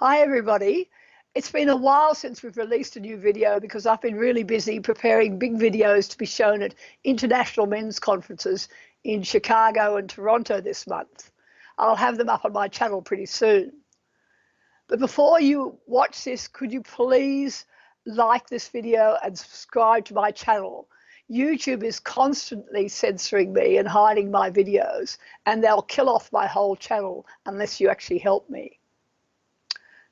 Hi everybody. It's been a while since we've released a new video because I've been really busy preparing big videos to be shown at international men's conferences in Chicago and Toronto this month. I'll have them up on my channel pretty soon. But before you watch this, could you please like this video and subscribe to my channel? YouTube is constantly censoring me and hiding my videos, and they'll kill off my whole channel unless you actually help me.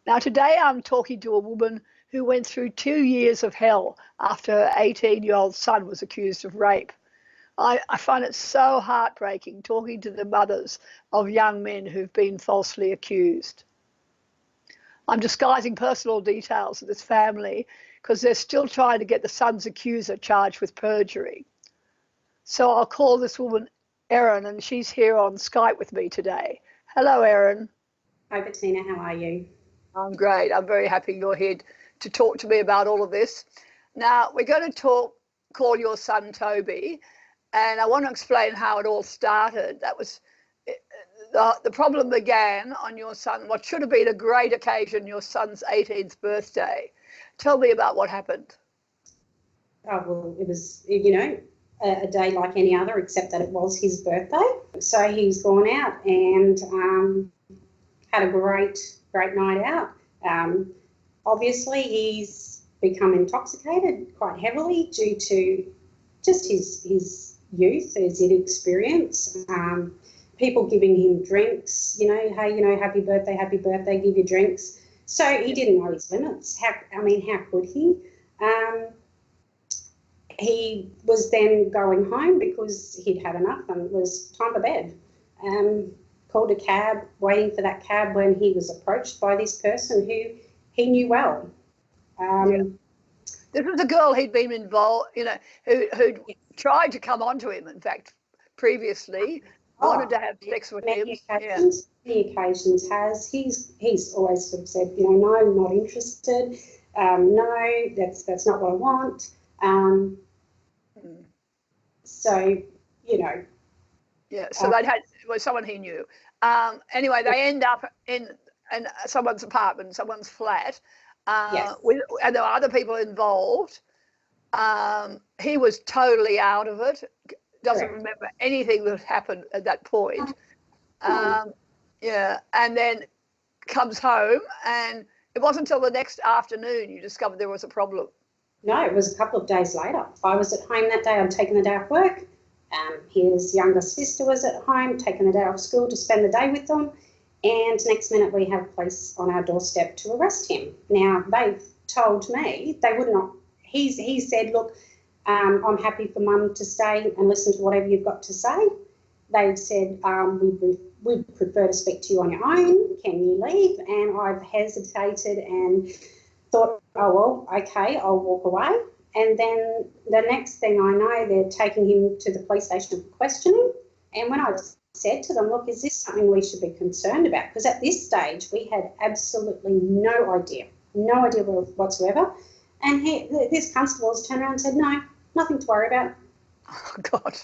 Now, today I'm talking to a woman who went through 2 years of hell after her 18-year-old son was accused of rape. I find it so heartbreaking talking to the mothers of young men who've been falsely accused. I'm disguising personal details of this family because they're still trying to get the son's accuser charged with perjury. So I'll call this woman Erin, and she's here on Skype with me today. Hello, Erin. Hi, Bettina. How are you? I'm great. I'm very happy you're here to talk to me about all of this. Now, we're going to call your son Toby, and I want to explain how it all started. That was the problem began on your son, what should have been a great occasion, your son's 18th birthday. Tell me about what happened. Oh, well, it was, a day like any other, except that it was his birthday. So he's gone out and had a great night out. Obviously, he's become intoxicated quite heavily due to just his youth, his inexperience. People giving him drinks, hey, happy birthday, give you drinks. So he didn't know his limits. How could he? He was then going home because he'd had enough and it was time for bed. Called a cab, waiting for that cab when he was approached by this person who he knew well. This was a girl he'd been involved, who'd tried to come onto him, in fact, previously, wanted to have sex with him. Many occasions has. He's always sort of said, no, I'm not interested. No, that's not what I want. So, Yeah, so they'd had someone he knew. Anyway, they end up in someone's apartment, someone's flat, yes. And there were other people involved. He was totally out of it, doesn't remember anything that happened at that point. And then comes home, and it wasn't until the next afternoon you discovered there was a problem. No, it was a couple of days later. I was at home that day. I'd taken the day off work. His younger sister was at home, taking the day off school to spend the day with them. And next minute we have police on our doorstep to arrest him. Now, they've told me they would not. He said, look, I'm happy for Mum to stay and listen to whatever you've got to say. They've said, we'd prefer to speak to you on your own. Can you leave? And I've hesitated and thought, oh, well, okay, I'll walk away. And then the next thing I know, they're taking him to the police station for questioning. And when I said to them, look, is this something we should be concerned about? Because at this stage, we had absolutely no idea whatsoever. And this constable's turned around and said, no, nothing to worry about. Oh, God.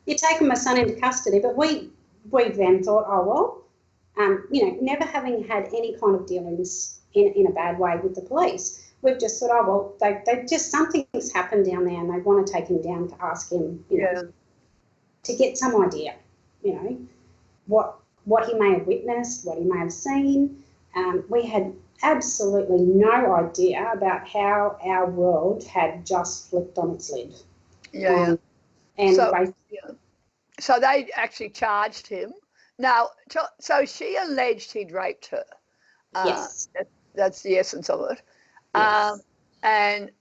You're taking my son into custody. But we then thought, oh, well, never having had any kind of dealings in a bad way with the police, we've just thought, oh, well, they just, something's happened down there and they want to take him down to ask him, to get some idea, what he may have witnessed, what he may have seen. We had absolutely no idea about how our world had just flipped on its lid. So they actually charged him. Now, so she alleged he'd raped her. Yes. That's the essence of it. Yes. And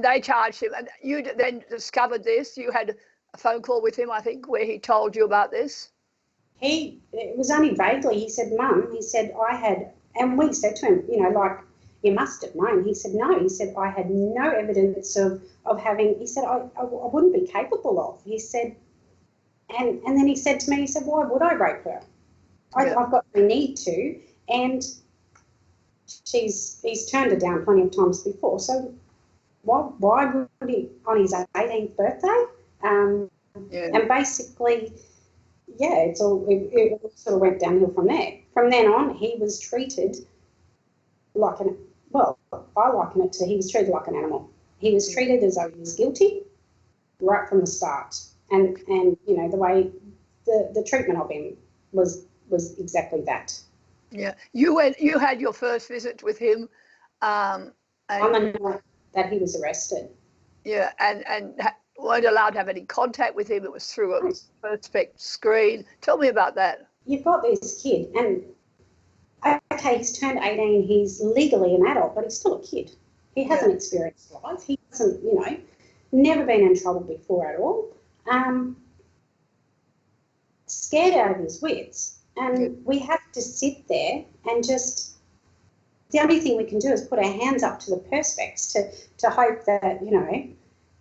they charged him. And you then discovered this. You had a phone call with him, I think, where he told you about this. It was only vaguely. He said, Mum, he said, and we said to him, you must have known. He said, no. He said, I had no evidence of having, he said, I wouldn't be capable of. He said, and then he said to me, he said, why would I rape her? I've got no need to. And he's turned her down plenty of times before. So why would he, on his 18th birthday? And basically, yeah, it sort of went downhill from there. From then on, he was treated like I liken it to he was treated like an animal. He was treated as though he was guilty right from the start. And you know, the way the treatment of him was exactly that. Yeah. You had your first visit with him on the night that he was arrested. Yeah, and weren't allowed to have any contact with him. It was through a perspex screen. Tell me about that. You've got this kid, and okay, he's turned 18, he's legally an adult, but he's still a kid. He hasn't experienced life. He hasn't, you know, never been in trouble before at all. Scared out of his wits. And we have to sit there and just, the only thing we can do is put our hands up to the perspex to hope that, you know,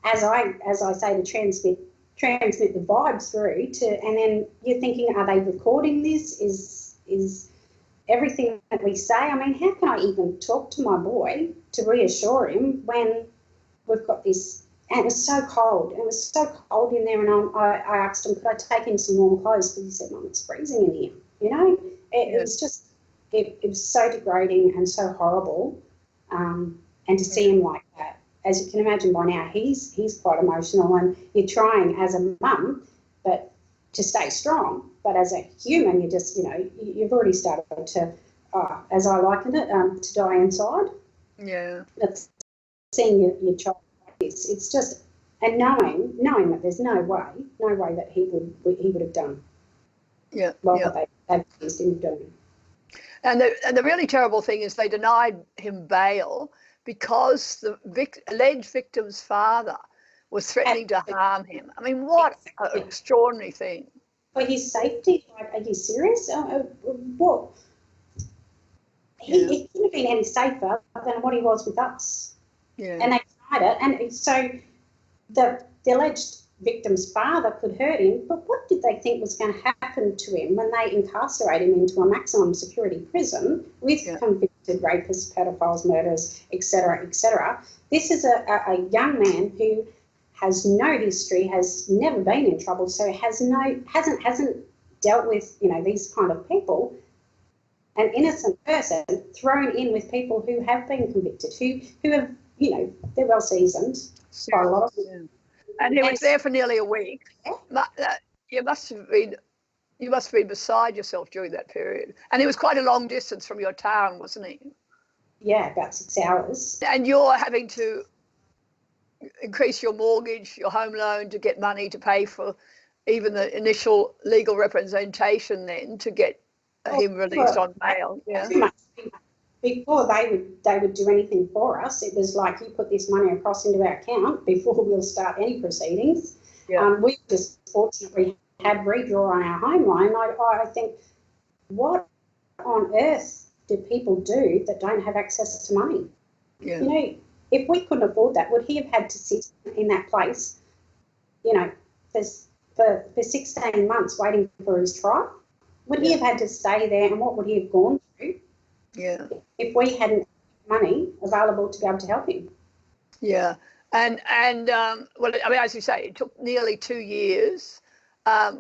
as I say, to transmit the vibe through and then you're thinking, are they recording this? Is everything that we say? I mean, how can I even talk to my boy to reassure him when we've got this? And it was so cold. It was so cold in there, and I asked him, could I take him some warm clothes? Because he said, Mum, it's freezing in here. You know, it was just, it was so degrading and so horrible. And to see him like that, as you can imagine by now, he's quite emotional, and you're trying as a mum, but to stay strong. But as a human, you just, you know, you've already started to, as I likened it, to die inside. Yeah. That's seeing your child like this. It's just, and knowing that there's no way that he would have done. Yeah. They accused him of doing. And the really terrible thing is they denied him bail because the alleged victim's father was threatening to harm him. I mean, what an extraordinary thing. For his safety, like, are you serious? What? He couldn't have been any safer than what he was with us. Yeah. And they denied it. And so the alleged victim's father could hurt him, but what did they think was going to happen to him when they incarcerate him into a maximum security prison with convicted rapists, pedophiles, murderers, etc., etc.? This is a young man who has no history, has never been in trouble, so hasn't dealt with, you know, these kind of people. An innocent person thrown in with people who have been convicted, who have, you know, they're well seasoned, quite a lot of them. And he was there for nearly a week. You must have been beside yourself during that period. And it was quite a long distance from your town, wasn't it? Yeah, about 6 hours. And you're having to increase your mortgage, your home loan, to get money to pay for even the initial legal representation then to get him released on bail. Yeah. Before they would do anything for us, it was like, you put this money across into our account before we'll start any proceedings. Yeah. We just fortunately had redraw on our home loan. I think, what on earth do people do that don't have access to money? Yeah. You know, if we couldn't afford that, would he have had to sit in that place, you know, for 16 months waiting for his trial? Would he have had to stay there, and what would he have gone through? Yeah. If we hadn't money available to be able to help him. Yeah. And well, I mean, as you say, it took nearly 2 years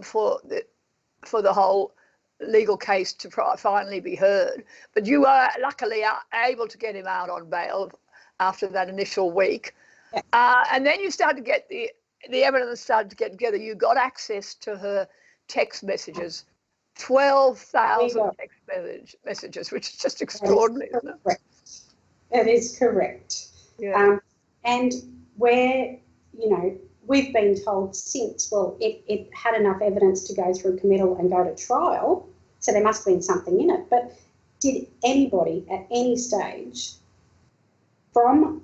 for the whole legal case to finally be heard. But you were luckily able to get him out on bail after that initial week. Yeah. And then you started to get the evidence started to get together. You got access to her text messages. 12,000 text messages, which is just extraordinary, isn't it? It is correct. Yeah. And where, you know, we've been told since, well, it had enough evidence to go through committal and go to trial, so there must have been something in it. But did anybody at any stage from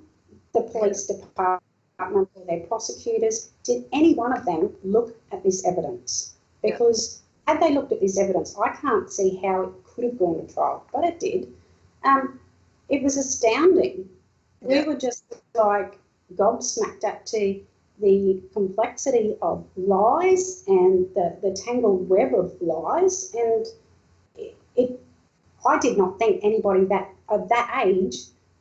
the police department or their prosecutors, did any one of them look at this evidence? Because had they looked at this evidence, I can't see how it could have gone to trial, but it did. It was astounding. Yeah. We were just like gobsmacked up to the complexity of lies and the tangled web of lies. And I did not think anybody of that age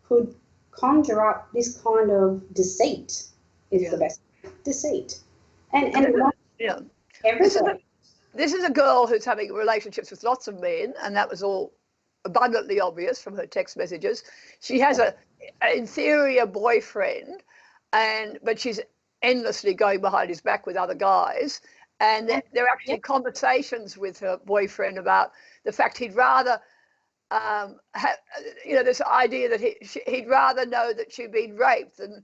could conjure up this kind of deceit, is the best deceit. And everybody. this is a girl who's having relationships with lots of men, and that was all abundantly obvious from her text messages. She has an inferior boyfriend, but she's endlessly going behind his back with other guys. And there are actually conversations with her boyfriend about the fact he'd rather this idea that he'd rather know that she'd been raped than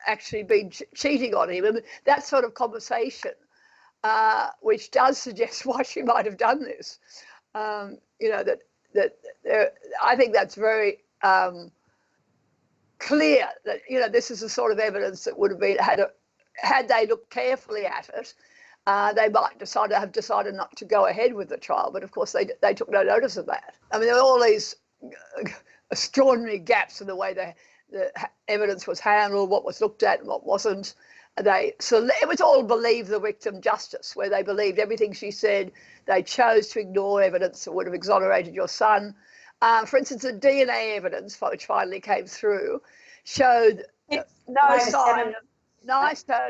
actually been cheating on him. And that sort of conversation, which does suggest why she might have done this. I think that's very clear that this is the sort of evidence that would have been had they looked carefully at it. They might have decided not to go ahead with the trial, but of course they took no notice of that. I mean, there were all these extraordinary gaps in the way the evidence was handled, what was looked at and what wasn't. It was all believe the victim justice, where they believed everything she said. They chose to ignore evidence that would have exonerated your son. For instance, the DNA evidence, which finally came through, showed no sign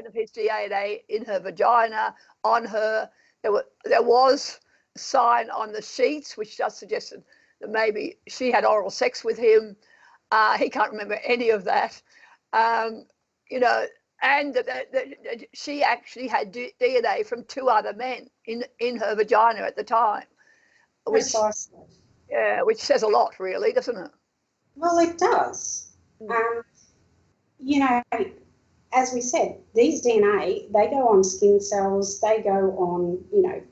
of his DNA in her vagina, on her. There was a sign on the sheets, which just suggested that maybe she had oral sex with him. He can't remember any of that. And that she actually had DNA from 2 other men in her vagina at the time. Precisely. Which says a lot, really, doesn't it? Well, it does. As we said, these DNA, they go on skin cells, they go on,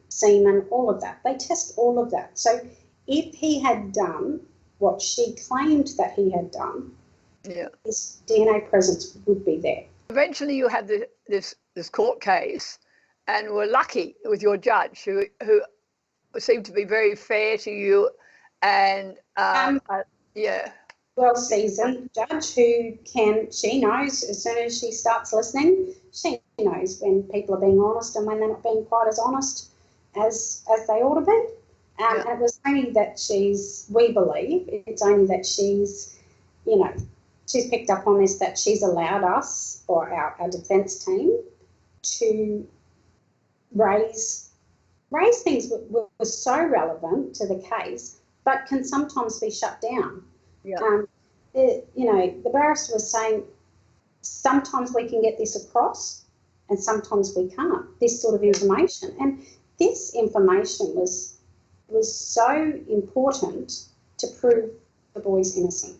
semen, all of that. They test all of that. So if he had done what she claimed that he had done, his DNA presence would be there. Eventually you had this court case, and were lucky with your judge, who seemed to be very fair to you, and well-seasoned judge she knows as soon as she starts listening, she knows when people are being honest and when they're not being quite as honest as they ought to be. And it was only that we believe, it's only that she's picked up on this, that she's allowed us, or our defence team, to raise things that were so relevant to the case, but can sometimes be shut down. The barrister was saying sometimes we can get this across and sometimes we can't, this sort of information. And this information was so important to prove the boy's innocent.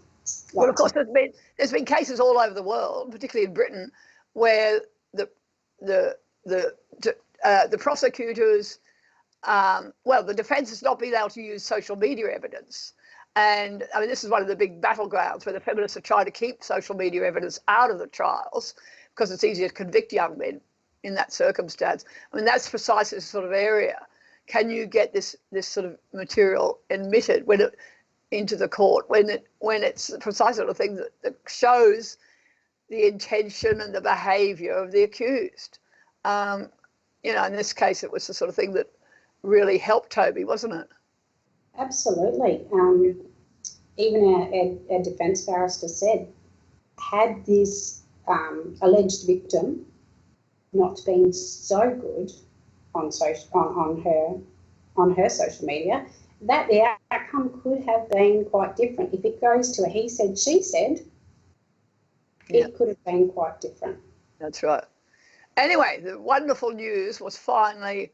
Well, of course, there's been cases all over the world, particularly in Britain, where the prosecutors, the defence has not been able to use social media evidence. And I mean, this is one of the big battlegrounds where the feminists are trying to keep social media evidence out of the trials because it's easier to convict young men in that circumstance. I mean, that's precisely the sort of area. Can you get this sort of material admitted into the court when it's the precise sort of thing that shows the intention and the behaviour of the accused? In this case, it was the sort of thing that really helped Toby, wasn't it? Absolutely. Even our defence barrister said, had this alleged victim not been so good on her social media, that the outcome could have been quite different. If it goes to a he said, she said, it could have been quite different. That's right. Anyway, the wonderful news was finally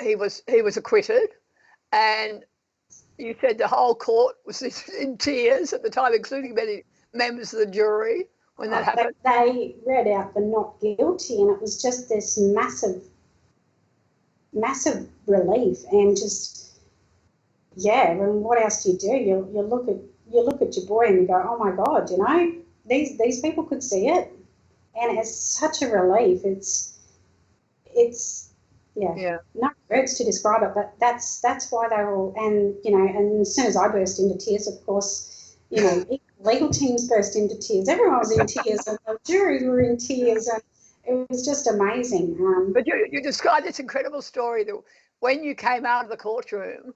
he was acquitted, and you said the whole court was in tears at the time, including many members of the jury when that happened. They read out the not guilty, and it was just this massive relief, and just and what else do? You look at your boy and you go, oh my God, these people could see it, and it's such a relief. It's no words to describe it, but that's why they were all, and as soon as I burst into tears, of course, legal teams burst into tears. Everyone was in tears, and the jury were in tears, and it was just amazing. But you described this incredible story that when you came out of the courtroom,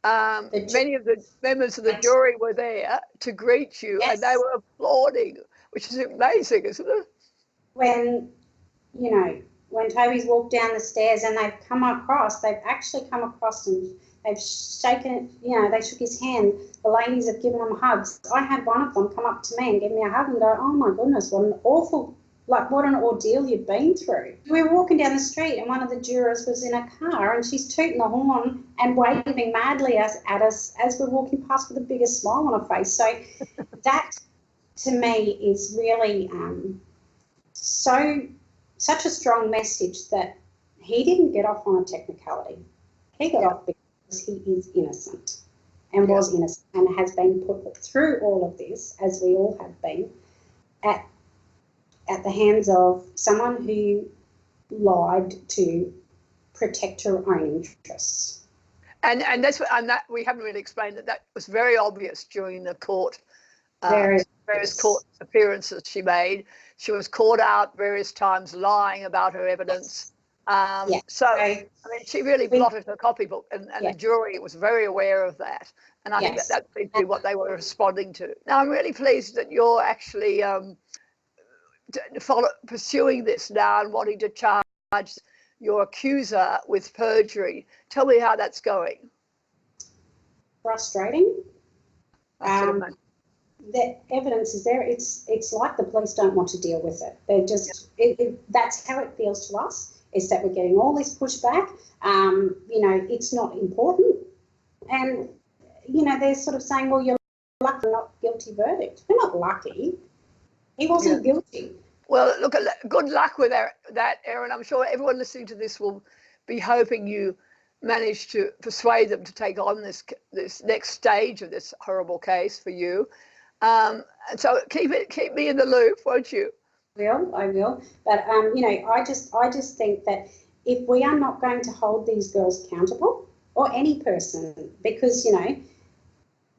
many of the members of the jury were there to greet you, and they were applauding, which is amazing, isn't it? when Toby's walked down the stairs and they've actually come across and they've shaken, they shook his hand. The ladies have given him hugs. I had one of them come up to me and give me a hug and go, oh my goodness, what an ordeal you've been through. We were walking down the street and one of the jurors was in a car and she's tooting the horn and waving madly at us as we're walking past with the biggest smile on her face. So that to me is really such a strong message that he didn't get off on a technicality. He got off because he is innocent and was innocent and has been put through all of this, as we all have been, at the hands of someone who lied to protect her own interests. And that we haven't really explained that was very obvious during the court, various court appearances she made. She was caught out various times lying about her evidence. So, I mean, she really blotted her copybook, and the jury was very aware of that. And I think that seemed to be what they were responding to. Now, I'm really pleased that you're actually pursuing this now and wanting to charge your accuser with perjury. Tell me how that's going. Frustrating. The evidence is there. It's like the police don't want to deal with it. They're just that's how it feels to us, is that we're getting all this pushback. It's not important, and they're sort of saying, well, you're lucky, not guilty verdict. They're not lucky. He wasn't guilty. Well, look, good luck with that, Erin. I'm sure everyone listening to this will be hoping you manage to persuade them to take on this next stage of this horrible case for you. And so keep me in the loop, won't you? I will. But I just think that if we are not going to hold these girls accountable, or any person, because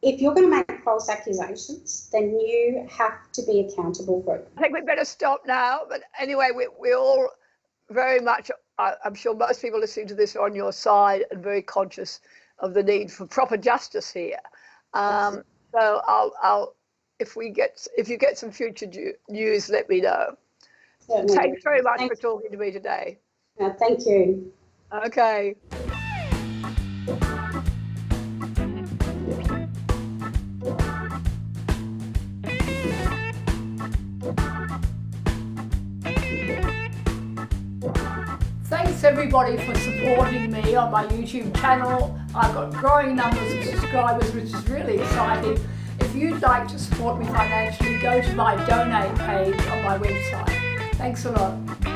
if you're going to make false accusations, then you have to be accountable for it. I think we better stop now. But anyway, we're all very much, I'm sure most people listening to this are on your side and very conscious of the need for proper justice here. So I'll if you get some future news, let me know. Certainly. Thanks very much for talking to me today. Thank you. Okay. Thanks everybody for supporting me on my YouTube channel. I've got growing numbers of subscribers, which is really exciting. If you'd like to support me financially, go to my donate page on my website. Thanks a lot.